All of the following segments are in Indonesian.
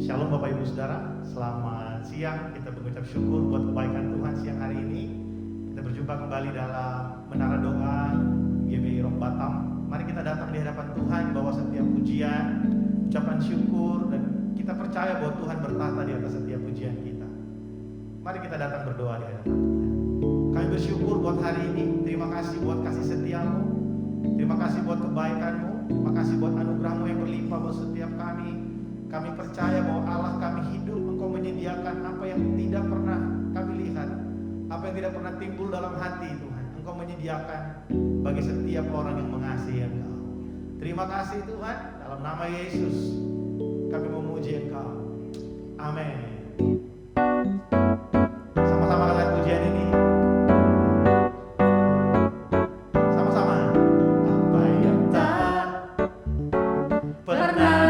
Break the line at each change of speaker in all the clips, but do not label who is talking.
Shalom Bapak Ibu Saudara, selamat siang. Kita mengucap syukur buat kebaikan Tuhan siang hari ini. Kita berjumpa kembali dalam Menara Doa GBI Rock Batam. Mari kita datang di hadapan Tuhan, bawa setiap pujian, ucapan syukur, dan kita percaya bahwa Tuhan bertata di atas setiap pujian kita. Mari kita datang berdoa di hadapan Tuhan. Kami bersyukur buat hari ini. Terima kasih buat kasih setiamu. Terima kasih buat kebaikanmu. Terima kasih buat anugerahmu yang berlimpah buat setiap kami. Kami percaya bahwa Allah kami hidup, Engkau menyediakan apa yang tidak pernah kami lihat, apa yang tidak pernah timbul dalam hati Tuhan. Engkau menyediakan bagi setiap orang yang mengasihi Engkau. Terima kasih Tuhan, dalam nama Yesus kami memuji Engkau. Amin. Sama-sama katakan pujian ini. Sama-sama. Apa yang tak pernah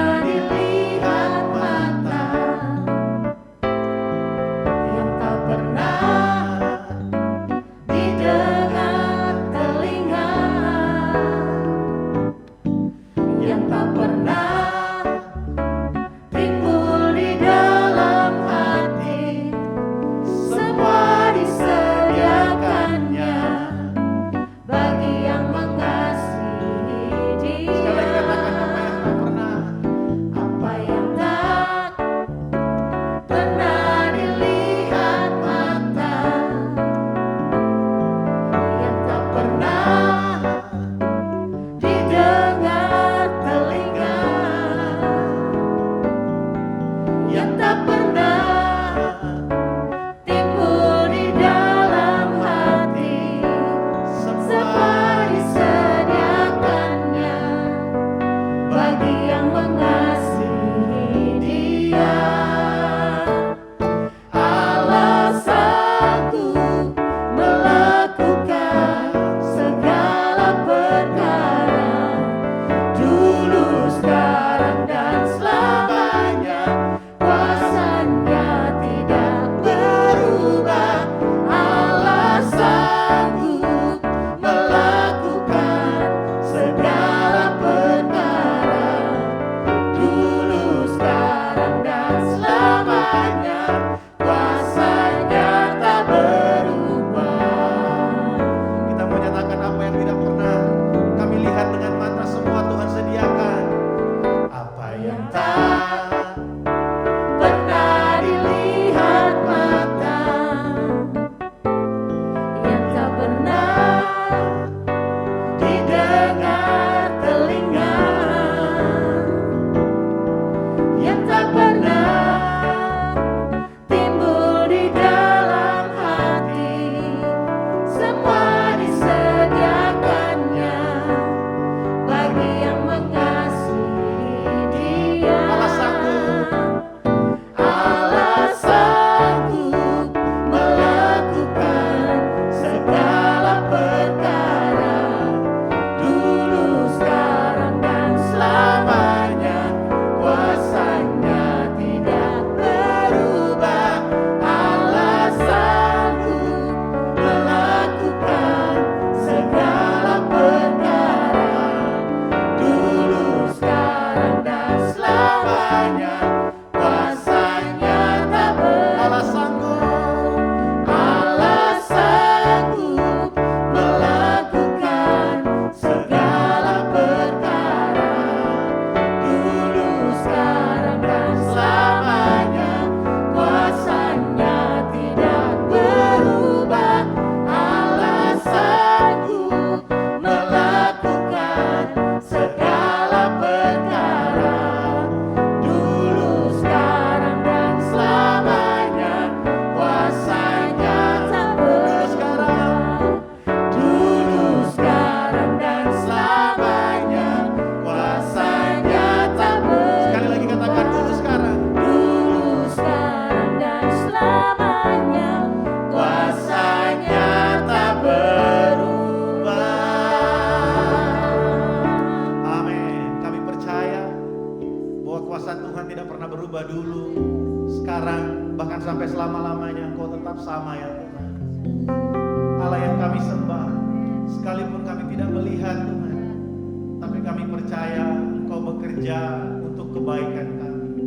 percaya Engkau bekerja untuk kebaikan kami.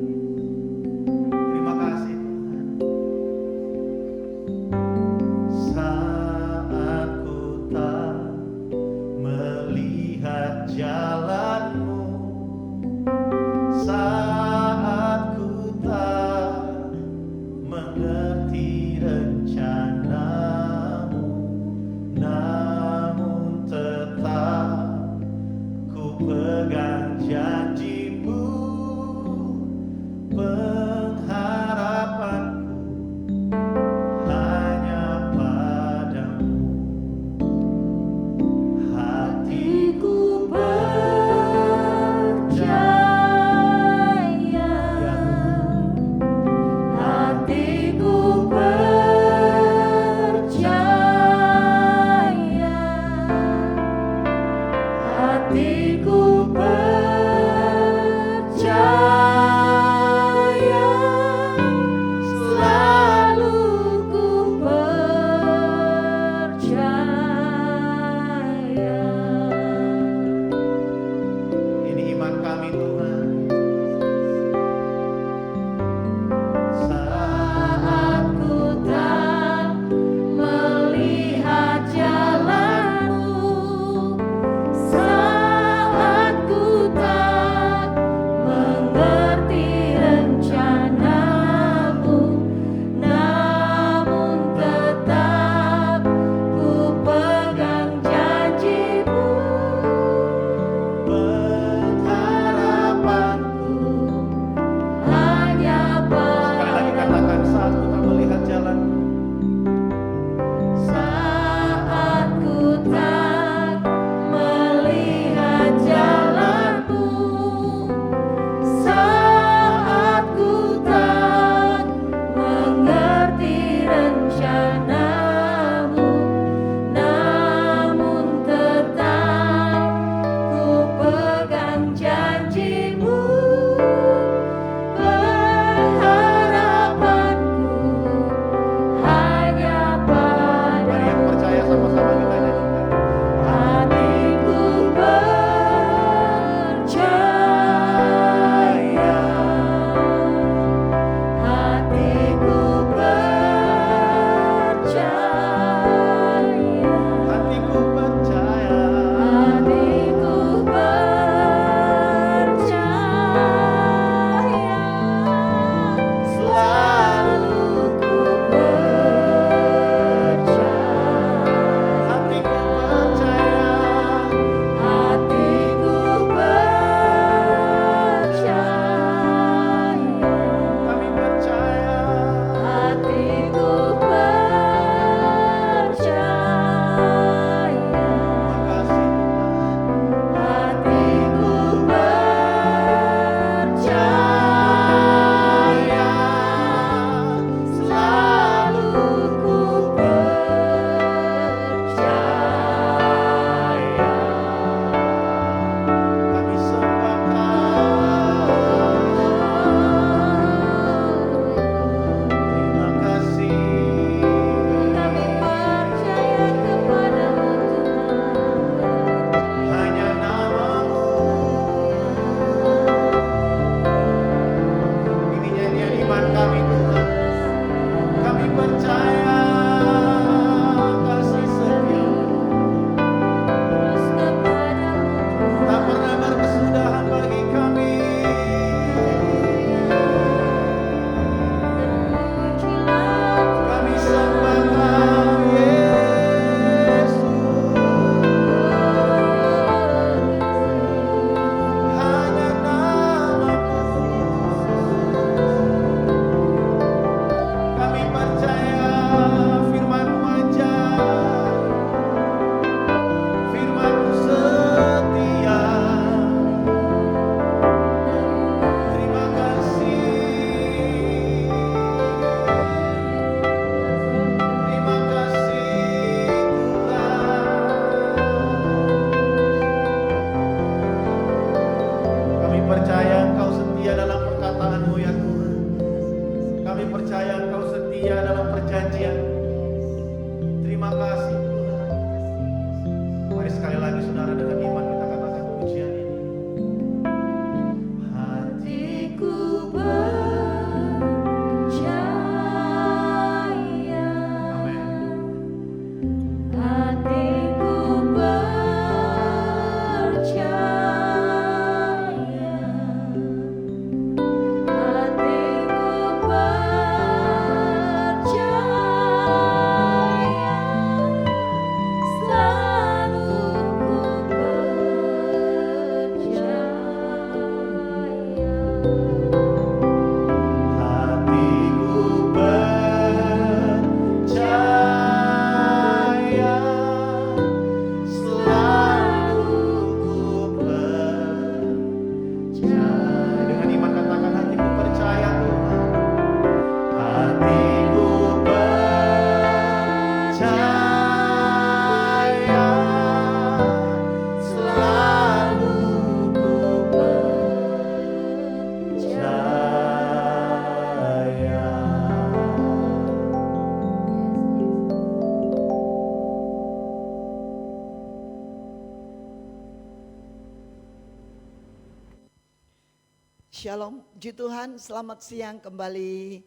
Shalom, puji Tuhan, selamat siang kembali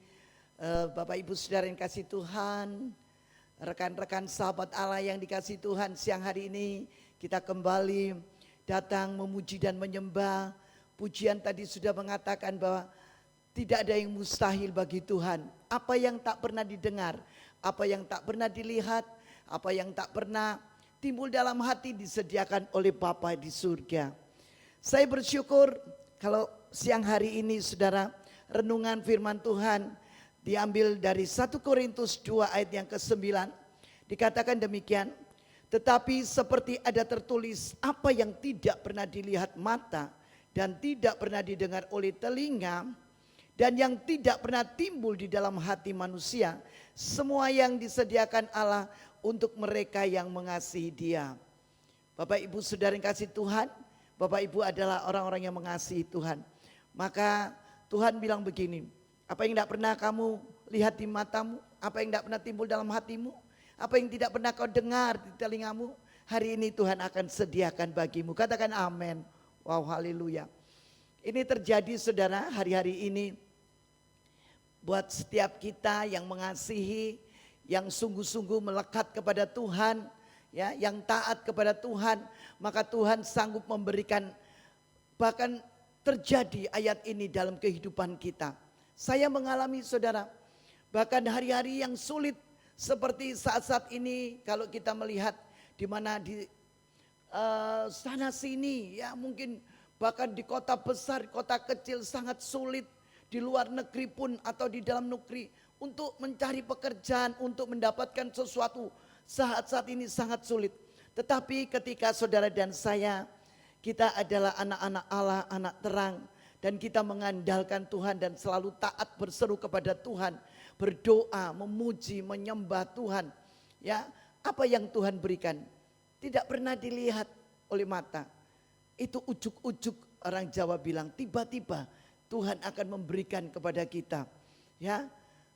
Bapak Ibu Saudara yang kasih Tuhan, rekan-rekan sahabat Allah yang dikasih Tuhan. Siang hari ini kita kembali datang memuji dan menyembah. Pujian tadi sudah mengatakan bahwa tidak ada yang mustahil bagi Tuhan. Apa yang tak pernah didengar, apa yang tak pernah dilihat, apa yang tak pernah timbul dalam hati disediakan oleh Bapa di surga. Saya bersyukur kalau siang hari ini saudara, renungan firman Tuhan diambil dari 1 Korintus 2 ayat yang ke-9. Dikatakan demikian, tetapi seperti ada tertulis, apa yang tidak pernah dilihat mata dan tidak pernah didengar oleh telinga dan yang tidak pernah timbul di dalam hati manusia, semua yang disediakan Allah untuk mereka yang mengasihi Dia. Bapak Ibu Saudara yang kasih Tuhan, Bapak Ibu adalah orang-orang yang mengasihi Tuhan. Maka Tuhan bilang begini, apa yang tidak pernah kamu lihat di matamu, apa yang tidak pernah timbul dalam hatimu, apa yang tidak pernah kau dengar di telingamu, hari ini Tuhan akan sediakan bagimu. Katakan amin. Wow, haleluya. Ini terjadi saudara hari-hari ini buat setiap kita yang mengasihi, yang sungguh-sungguh melekat kepada Tuhan, ya, yang taat kepada Tuhan, maka Tuhan sanggup memberikan, bahkan terjadi ayat ini dalam kehidupan kita. Saya mengalami saudara, bahkan hari-hari yang sulit seperti saat-saat ini, kalau kita melihat di mana di sana sini, ya mungkin bahkan di kota besar, kota kecil sangat sulit, di luar negeri pun atau di dalam negeri untuk mencari pekerjaan, untuk mendapatkan sesuatu saat-saat ini sangat sulit. Tetapi ketika saudara dan saya, kita adalah anak-anak Allah, anak terang, dan kita mengandalkan Tuhan dan selalu taat berseru kepada Tuhan, berdoa, memuji, menyembah Tuhan. Ya, apa yang Tuhan berikan tidak pernah dilihat oleh mata. Itu ujuk-ujuk, orang Jawa bilang, tiba-tiba Tuhan akan memberikan kepada kita. Ya,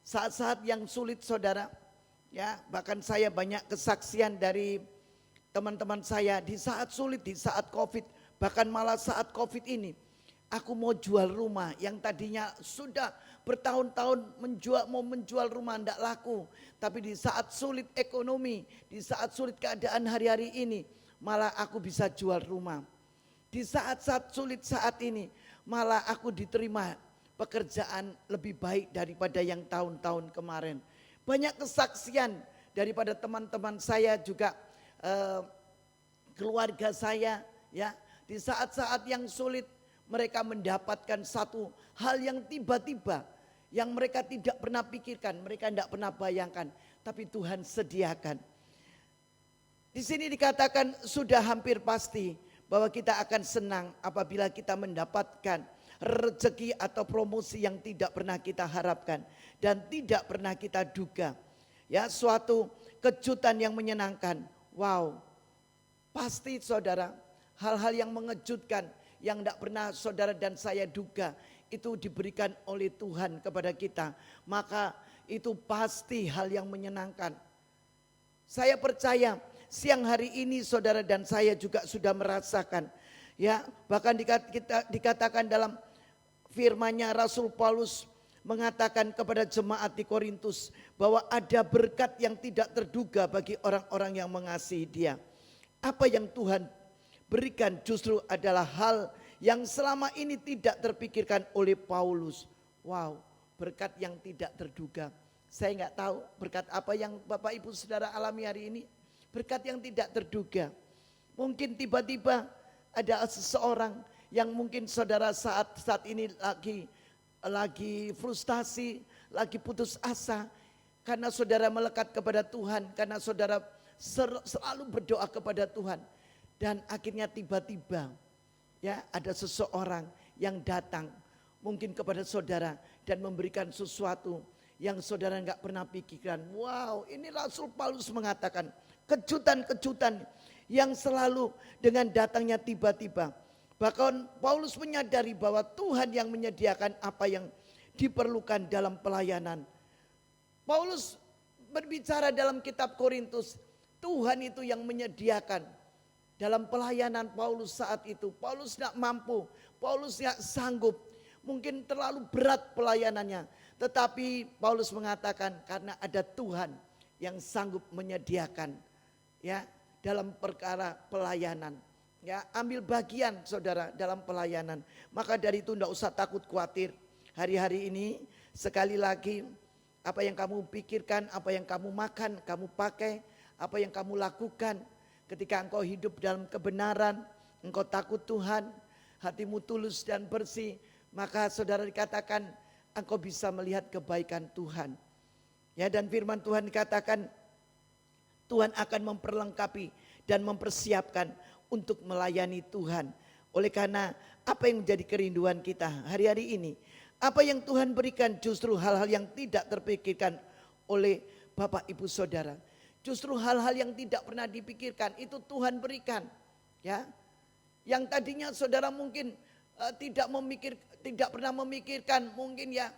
saat-saat yang sulit saudara, ya, bahkan saya banyak kesaksian dari teman-teman saya di saat sulit, di saat Covid. Bahkan malah saat Covid ini, aku mau jual rumah yang tadinya sudah bertahun-tahun mau menjual rumah tidak laku. Tapi di saat sulit ekonomi, di saat sulit keadaan hari-hari ini, malah aku bisa jual rumah. Di saat-saat sulit saat ini, malah aku diterima pekerjaan lebih baik daripada yang tahun-tahun kemarin. Banyak kesaksian daripada teman-teman saya juga, keluarga saya, ya. Di saat-saat yang sulit mereka mendapatkan satu hal yang tiba-tiba, yang mereka tidak pernah pikirkan, mereka tidak pernah bayangkan, tapi Tuhan sediakan. Di sini dikatakan sudah hampir pasti bahwa kita akan senang apabila kita mendapatkan rezeki atau promosi yang tidak pernah kita harapkan dan tidak pernah kita duga. Ya, suatu kejutan yang menyenangkan. Wow, pasti saudara, hal-hal yang mengejutkan yang tidak pernah saudara dan saya duga itu diberikan oleh Tuhan kepada kita. Maka itu pasti hal yang menyenangkan. Saya percaya siang hari ini saudara dan saya juga sudah merasakan. Ya, bahkan dikatakan dalam firman-Nya Rasul Paulus mengatakan kepada jemaat di Korintus bahwa ada berkat yang tidak terduga bagi orang-orang yang mengasihi Dia. Apa yang Tuhan berikan justru adalah hal yang selama ini tidak terpikirkan oleh Paulus. Wow, berkat yang tidak terduga. Saya nggak tahu berkat apa yang Bapak Ibu Saudara alami hari ini. Berkat yang tidak terduga. Mungkin tiba-tiba ada seseorang yang mungkin saudara saat ini lagi frustasi, lagi putus asa, karena saudara melekat kepada Tuhan, karena saudara selalu berdoa kepada Tuhan, dan akhirnya tiba-tiba ya ada seseorang yang datang mungkin kepada saudara dan memberikan sesuatu yang saudara nggak pernah pikirkan. Wow, ini Rasul Paulus mengatakan kejutan-kejutan yang selalu dengan datangnya tiba-tiba. Bahkan Paulus menyadari bahwa Tuhan yang menyediakan apa yang diperlukan dalam pelayanan. Paulus berbicara dalam kitab Korintus, Tuhan itu yang menyediakan. Dalam pelayanan Paulus saat itu, Paulus tidak mampu, Paulus tidak sanggup, mungkin terlalu berat pelayanannya. Tetapi Paulus mengatakan karena ada Tuhan yang sanggup menyediakan ya dalam perkara pelayanan. Ya, ambil bagian saudara dalam pelayanan. Maka dari itu tidak usah takut khawatir. Hari-hari ini sekali lagi apa yang kamu pikirkan, apa yang kamu makan, kamu pakai, apa yang kamu lakukan ketika engkau hidup dalam kebenaran, engkau takut Tuhan, hatimu tulus dan bersih, maka saudara dikatakan engkau bisa melihat kebaikan Tuhan. Ya, dan firman Tuhan dikatakan Tuhan akan memperlengkapi dan mempersiapkan untuk melayani Tuhan. Oleh karena apa yang menjadi kerinduan kita hari-hari ini, apa yang Tuhan berikan justru hal-hal yang tidak terpikirkan oleh Bapak Ibu Saudara. Justru hal-hal yang tidak pernah dipikirkan itu Tuhan berikan. Ya, yang tadinya saudara mungkin tidak pernah memikirkan, mungkin ya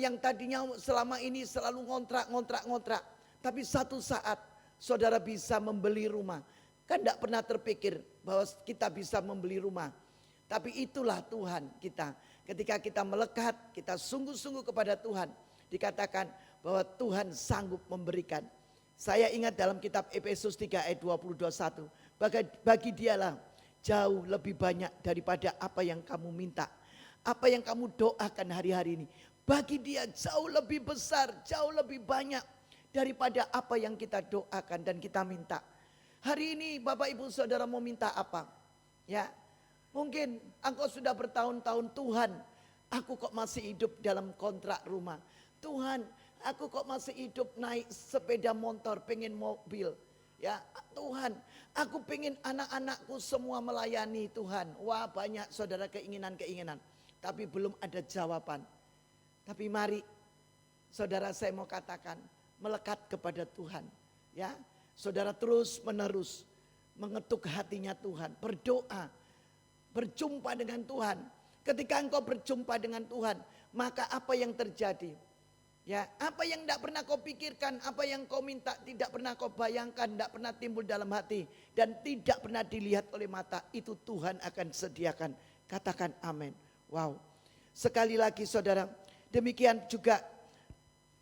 yang tadinya selama ini selalu ngontrak. Tapi satu saat saudara bisa membeli rumah. Kan tidak pernah terpikir bahwa kita bisa membeli rumah. Tapi itulah Tuhan kita. Ketika kita melekat, kita sungguh-sungguh kepada Tuhan. Dikatakan bahwa Tuhan sanggup memberikan. Saya ingat dalam kitab Efesus 3 ayat 20-21. Bagi dialah jauh lebih banyak daripada apa yang kamu minta. Apa yang kamu doakan hari-hari ini. Bagi dia jauh lebih besar, jauh lebih banyak daripada apa yang kita doakan dan kita minta. Hari ini Bapak Ibu Saudara mau minta apa? Ya, mungkin engkau sudah bertahun-tahun, Tuhan, aku kok masih hidup dalam kontrak rumah. Tuhan, aku kok masih hidup naik sepeda motor, pengen mobil. Ya, Tuhan, aku pengen anak-anakku semua melayani Tuhan. Wah, banyak saudara keinginan-keinginan, tapi belum ada jawaban. Tapi mari saudara, saya mau katakan, melekat kepada Tuhan. Ya, saudara terus menerus mengetuk hatinya Tuhan, berdoa, berjumpa dengan Tuhan. Ketika engkau berjumpa dengan Tuhan, maka apa yang terjadi? Ya, apa yang tidak pernah kau pikirkan, apa yang kau minta tidak pernah kau bayangkan, tidak pernah timbul dalam hati dan tidak pernah dilihat oleh mata, itu Tuhan akan sediakan. Katakan amin. Wow. Sekali lagi saudara, demikian juga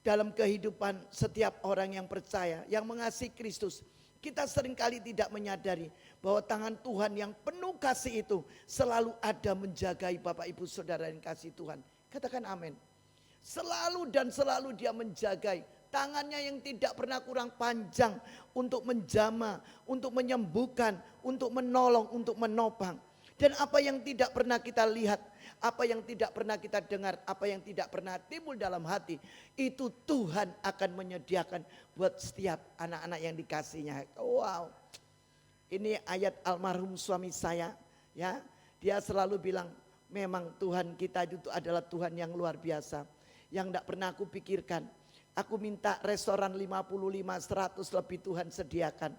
dalam kehidupan setiap orang yang percaya, yang mengasihi Kristus. Kita seringkali tidak menyadari bahwa tangan Tuhan yang penuh kasih itu selalu ada menjagai Bapak Ibu Saudara yang kasih Tuhan. Katakan amin. Selalu dan selalu dia menjagai. Tangannya yang tidak pernah kurang panjang untuk menjamah, untuk menyembuhkan, untuk menolong, untuk menopang. Dan apa yang tidak pernah kita lihat, apa yang tidak pernah kita dengar, apa yang tidak pernah timbul dalam hati, itu Tuhan akan menyediakan buat setiap anak-anak yang dikasihnya. Wow, ini ayat almarhum suami saya, ya, dia selalu bilang, memang Tuhan kita itu adalah Tuhan yang luar biasa, yang tidak pernah aku pikirkan. Aku minta restoran 55, 100 lebih Tuhan sediakan.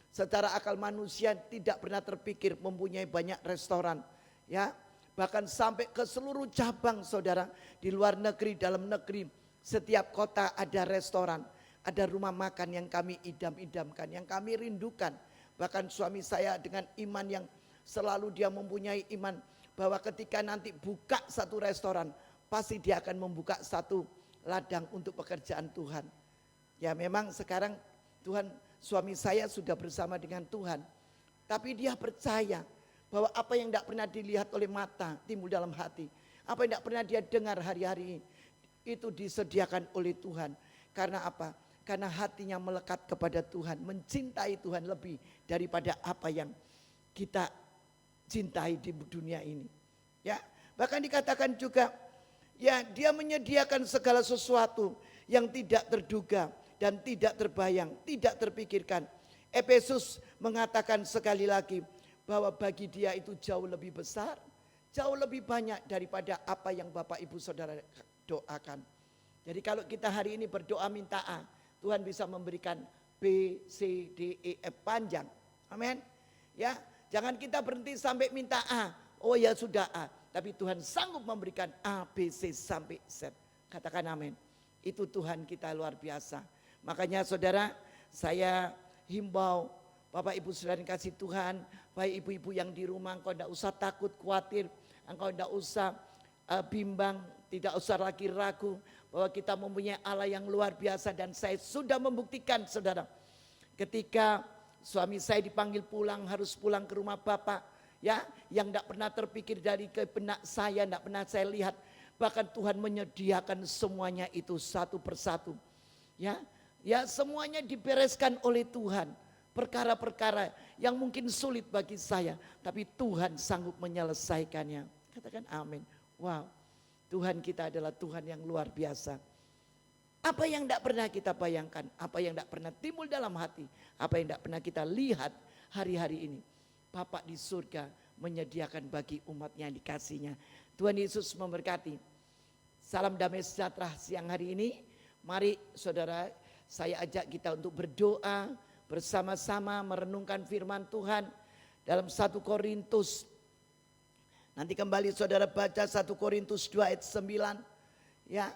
Secara akal manusia tidak pernah terpikir mempunyai banyak restoran, ya. Bahkan sampai ke seluruh cabang saudara, di luar negeri, dalam negeri, setiap kota ada restoran, ada rumah makan yang kami idam-idamkan, yang kami rindukan. Bahkan suami saya dengan iman yang selalu dia mempunyai iman bahwa ketika nanti buka satu restoran, pasti dia akan membuka satu ladang untuk pekerjaan Tuhan. Ya, memang sekarang suami saya sudah bersama dengan Tuhan, tapi dia percaya bahwa apa yang tidak pernah dilihat oleh mata timbul dalam hati, apa yang tidak pernah dia dengar hari-hari ini, itu disediakan oleh Tuhan. Karena apa? Karena hatinya melekat kepada Tuhan, mencintai Tuhan lebih daripada apa yang kita cintai di dunia ini. Ya, bahkan dikatakan juga, ya dia menyediakan segala sesuatu yang tidak terduga dan tidak terbayang, tidak terpikirkan. Efesus mengatakan sekali lagi bahwa bagi dia itu jauh lebih besar, jauh lebih banyak daripada apa yang Bapak Ibu Saudara doakan. Jadi kalau kita hari ini berdoa minta A, Tuhan bisa memberikan B, C, D, E, F panjang. Amin. Ya, jangan kita berhenti sampai minta A. Oh ya sudah A, tapi Tuhan sanggup memberikan A, B, C sampai Z. Katakan amin. Itu Tuhan kita luar biasa. Makanya saudara, saya himbau Bapak Ibu Saudara yang kasih Tuhan, baik ibu-ibu yang di rumah, engkau tidak usah takut, khawatir, engkau tidak usah bimbang, tidak usah lagi ragu bahwa kita mempunyai Allah yang luar biasa. Dan saya sudah membuktikan saudara, ketika suami saya dipanggil pulang, harus pulang ke rumah Bapak, ya, yang tidak pernah terpikir dari benak saya, tidak pernah saya lihat. Bahkan Tuhan menyediakan semuanya itu satu persatu. Ya, ya semuanya dibereskan oleh Tuhan. Perkara-perkara yang mungkin sulit bagi saya, tapi Tuhan sanggup menyelesaikannya. Katakan amin. Wow, Tuhan kita adalah Tuhan yang luar biasa. Apa yang tidak pernah kita bayangkan, apa yang tidak pernah timbul dalam hati, apa yang tidak pernah kita lihat hari-hari ini. Bapa di surga menyediakan bagi umatnya yang dikasihnya. Tuhan Yesus memberkati. Salam damai sejahtera siang hari ini. Mari saudara, saya ajak kita untuk berdoa bersama-sama merenungkan firman Tuhan dalam 1 Korintus. Nanti kembali saudara baca 1 Korintus 2 ayat 9. Ya,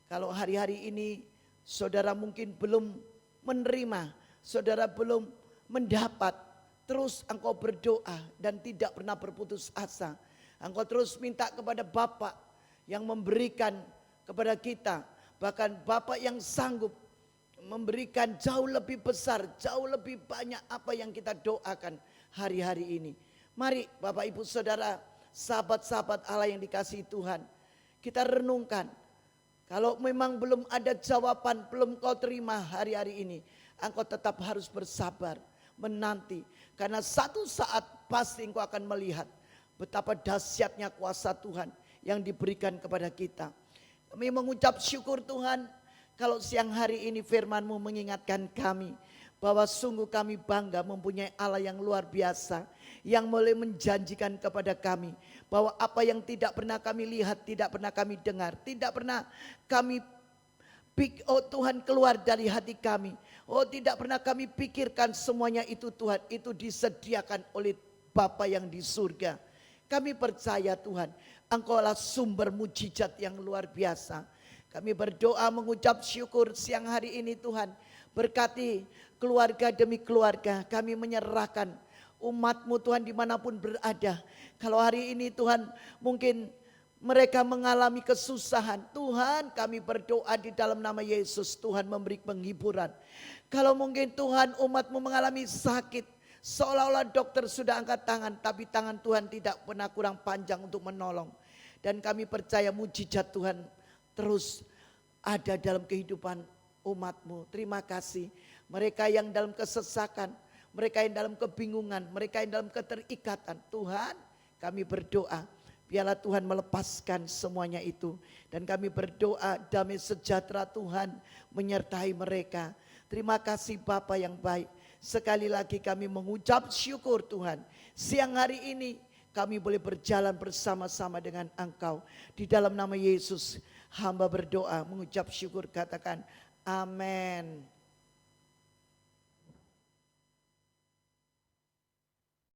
kalau hari-hari ini saudara mungkin belum menerima, saudara belum mendapat, terus engkau berdoa dan tidak pernah berputus asa. Engkau terus minta kepada Bapa yang memberikan kepada kita, bahkan Bapa yang sanggup memberikan jauh lebih besar, jauh lebih banyak apa yang kita doakan hari-hari ini. Mari Bapak Ibu Saudara, sahabat-sahabat Allah yang dikasihi Tuhan, kita renungkan. Kalau memang belum ada jawaban, belum kau terima hari-hari ini, engkau tetap harus bersabar, menanti. Karena satu saat pasti engkau akan melihat betapa dahsyatnya kuasa Tuhan yang diberikan kepada kita. Kami mengucap syukur Tuhan, kalau siang hari ini firman-Mu mengingatkan kami bahwa sungguh kami bangga mempunyai Allah yang luar biasa, yang boleh menjanjikan kepada kami bahwa apa yang tidak pernah kami lihat, tidak pernah kami dengar, tidak pernah kami oh Tuhan keluar dari hati kami, oh tidak pernah kami pikirkan, semuanya itu Tuhan, itu disediakan oleh Bapa yang di surga. Kami percaya Tuhan, Engkaulah sumber mujizat yang luar biasa. Kami berdoa mengucap syukur siang hari ini Tuhan. Berkati keluarga demi keluarga, kami menyerahkan umat-Mu Tuhan dimanapun berada. Kalau hari ini Tuhan mungkin mereka mengalami kesusahan, Tuhan kami berdoa di dalam nama Yesus, Tuhan memberi penghiburan. Kalau mungkin Tuhan umat-Mu mengalami sakit, seolah-olah dokter sudah angkat tangan, tapi tangan Tuhan tidak pernah kurang panjang untuk menolong. Dan kami percaya mujizat Tuhan terus ada dalam kehidupan umat-Mu. Terima kasih. Mereka yang dalam kesesakan, mereka yang dalam kebingungan, mereka yang dalam keterikatan. Tuhan, kami berdoa, biarlah Tuhan melepaskan semuanya itu. Dan kami berdoa damai sejahtera Tuhan menyertai mereka. Terima kasih Bapa yang baik. Sekali lagi kami mengucap syukur Tuhan. Siang hari ini kami boleh berjalan bersama-sama dengan Engkau. Di dalam nama Yesus hamba berdoa mengucap syukur, katakan amin.